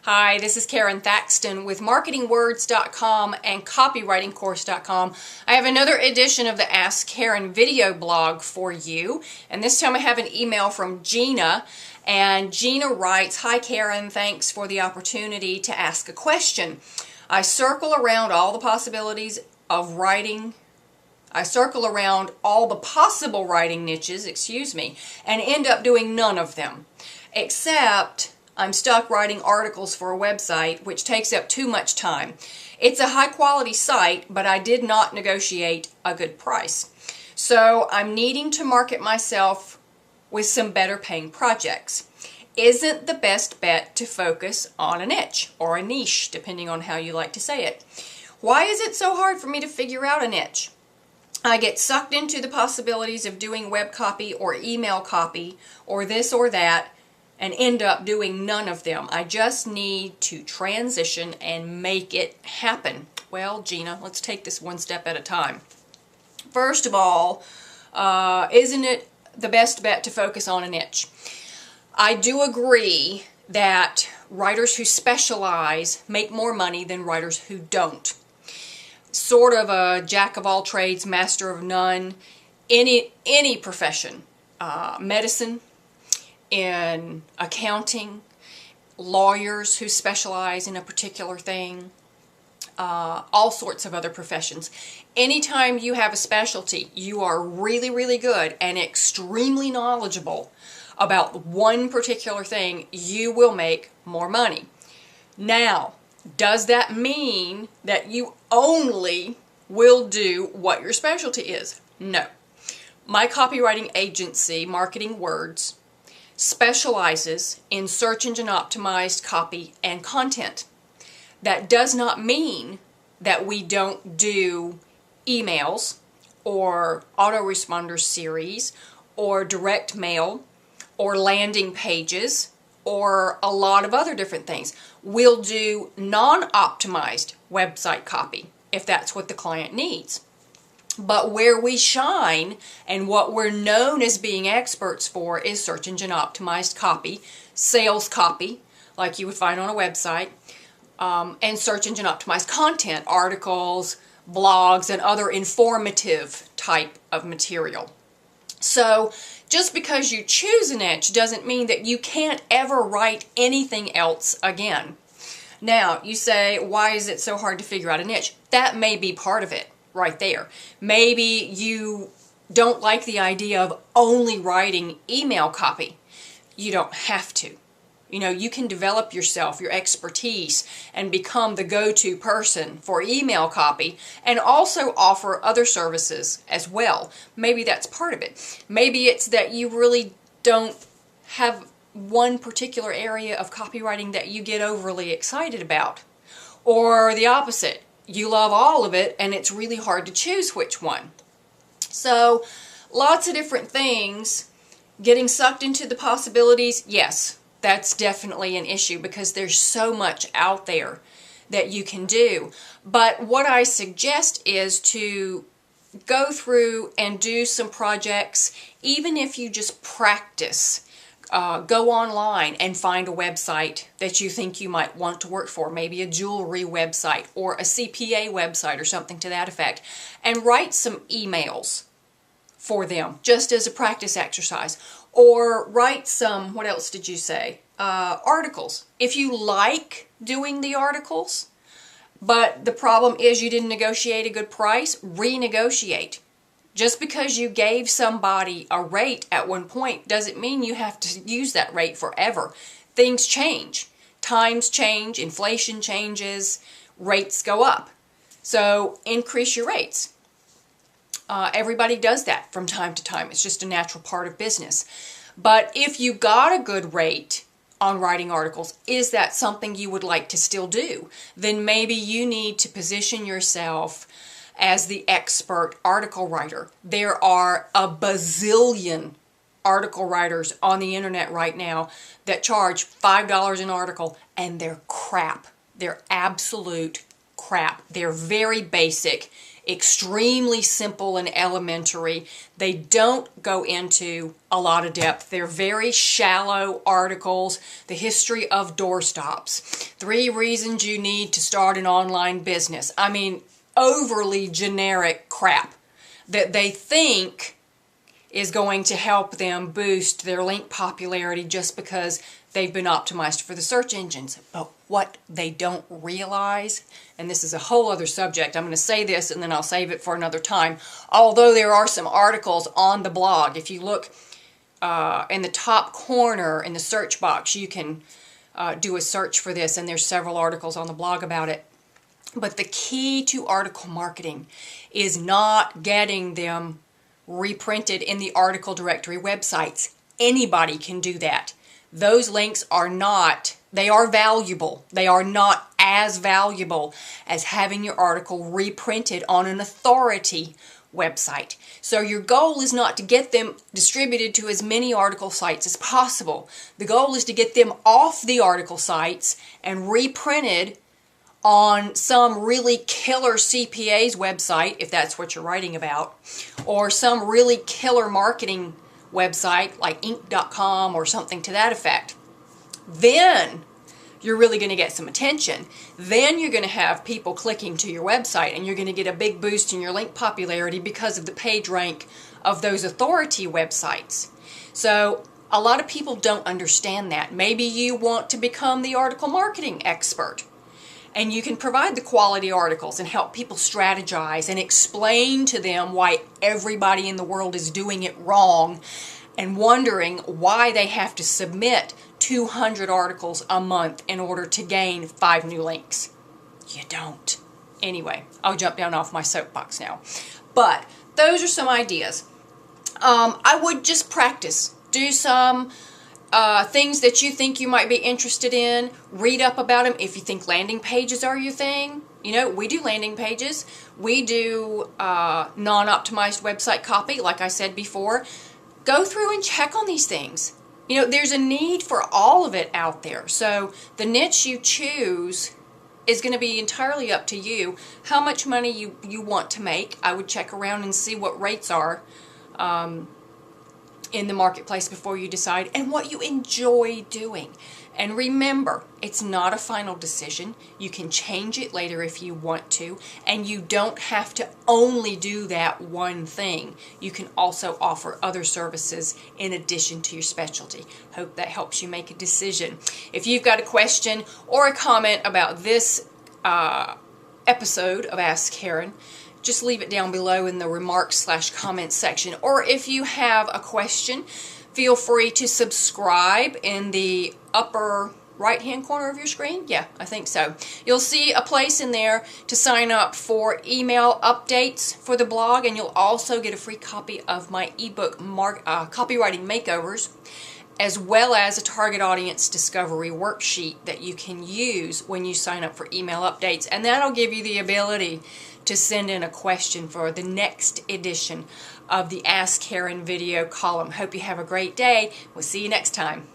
Hi, this is Karon Thackston with marketingwords.com and copywritingcourse.com. I have another edition of the Ask Karon video blog for you, and this time I have an email from Gina, and Gina writes, "Hi Karon, thanks for the opportunity to ask a question. I circle around all the possibilities of writing I circle around all the possible writing niches, and end up doing none of them. Except I'm stuck writing articles for a website, which takes up too much time. It's a high quality site, but I did not negotiate a good price. So I'm needing to market myself with some better paying projects. Isn't the best bet to focus on a niche or a niche, depending on how you like to say it? Why is it so hard for me to figure out a niche? I get sucked into the possibilities of doing web copy or email copy or this or that and end up doing none of them. I just need to transition and make it happen." Well, Gina, let's take this one step at a time. First of all, isn't it the best bet to focus on a niche? I do agree that writers who specialize make more money than writers who don't. Sort of a jack of all trades, master of none. Any profession, medicine, in accounting, lawyers who specialize in a particular thing, all sorts of other professions. Anytime you have a specialty, you are really, really good and extremely knowledgeable about one particular thing, you will make more money. Now, does that mean that you only will do what your specialty is? No. My copywriting agency, Marketing Words, specializes in search engine optimized copy and content. That does not mean that we don't do emails or autoresponder series or direct mail or landing pages or a lot of other different things. We'll do non-optimized website copy if that's what the client needs. But where we shine and what we're known as being experts for is search engine optimized copy, sales copy, like you would find on a website, and search engine optimized content, articles, blogs, and other informative type of material. So just because you choose a niche doesn't mean that you can't ever write anything else again. Now, you say, why is it so hard to figure out a niche? That may be part of it right there. Maybe you don't like the idea of only writing email copy. You don't have to. You know, you can develop yourself, your expertise, and become the go-to person for email copy and also offer other services as well. Maybe that's part of it. Maybe it's that you really don't have one particular area of copywriting that you get overly excited about. Or the opposite. You love all of it and it's really hard to choose which one. So, lots of different things. Getting sucked into the possibilities, yes. That's definitely an issue because there's so much out there that you can do. But what I suggest is to go through and do some projects, even if you just practice. Go online and find a website that you think you might want to work for, maybe a jewelry website or a CPA website or something to that effect, and write some emails for them just as a practice exercise. Or write some, what else did you say? Articles. If you like doing the articles, but the problem is you didn't negotiate a good price, renegotiate. Just because you gave somebody a rate at one point doesn't mean you have to use that rate forever. Things change. Times change, inflation changes, rates go up. So increase your rates. Everybody does that from time to time. It's just a natural part of business. But if you got a good rate on writing articles, is that something you would like to still do? Then maybe you need to position yourself as the expert article writer. There are a bazillion article writers on the internet right now that charge $5 an article, and they're crap. They're absolute crap. They're very basic, extremely simple and elementary. They don't go into a lot of depth. They're very shallow articles. The history of doorstops. 3 reasons you need to start an online business. I mean, overly generic crap that they think is going to help them boost their link popularity just because they've been optimized for the search engines. But what they don't realize, and this is a whole other subject, I'm going to say this and then I'll save it for another time, although there are some articles on the blog. If you look in the top corner in the search box, you can do a search for this, and there's several articles on the blog about it. But the key to article marketing is not getting them reprinted in the article directory websites. Anybody can do that. Those links are not, they are valuable. They are not as valuable as having your article reprinted on an authority website. So your goal is not to get them distributed to as many article sites as possible. The goal is to get them off the article sites and reprinted on some really killer CPA's website, if that's what you're writing about, or some really killer marketing website like Inc.com or something to that effect. Then you're really going to get some attention. Then you're going to have people clicking to your website, and you're going to get a big boost in your link popularity because of the page rank of those authority websites. So a lot of people don't understand that. Maybe you want to become the article marketing expert, and you can provide the quality articles and help people strategize and explain to them why everybody in the world is doing it wrong and wondering why they have to submit 200 articles a month in order to gain 5 new links. You don't. Anyway, I'll jump down off my soapbox now. But those are some ideas. I would just practice. Do some things that you think you might be interested in. Read up about them. If you think landing pages are your thing, you know, we do landing pages. We do non-optimized website copy, like I said before. Go through and check on these things. You know, there's a need for all of it out there. So the niche you choose is going to be entirely up to you. How much money you want to make. I would check around and see what rates are in the marketplace before you decide, and what you enjoy doing. And remember, it's not a final decision. You can change it later if you want to, and you don't have to only do that one thing. You can also offer other services in addition to your specialty. Hope that helps you make a decision. If you've got a question or a comment about this episode of Ask Karon, just leave it down below in the remarks/comments section. Or if you have a question, feel free to subscribe in the upper right-hand corner of your screen. Yeah, I think so. You'll see a place in there to sign up for email updates for the blog, and you'll also get a free copy of my ebook, Copywriting Makeovers, as well as a target audience discovery worksheet that you can use when you sign up for email updates. And that'll give you the ability to send in a question for the next edition of the Ask Karon video column. Hope you have a great day. We'll see you next time.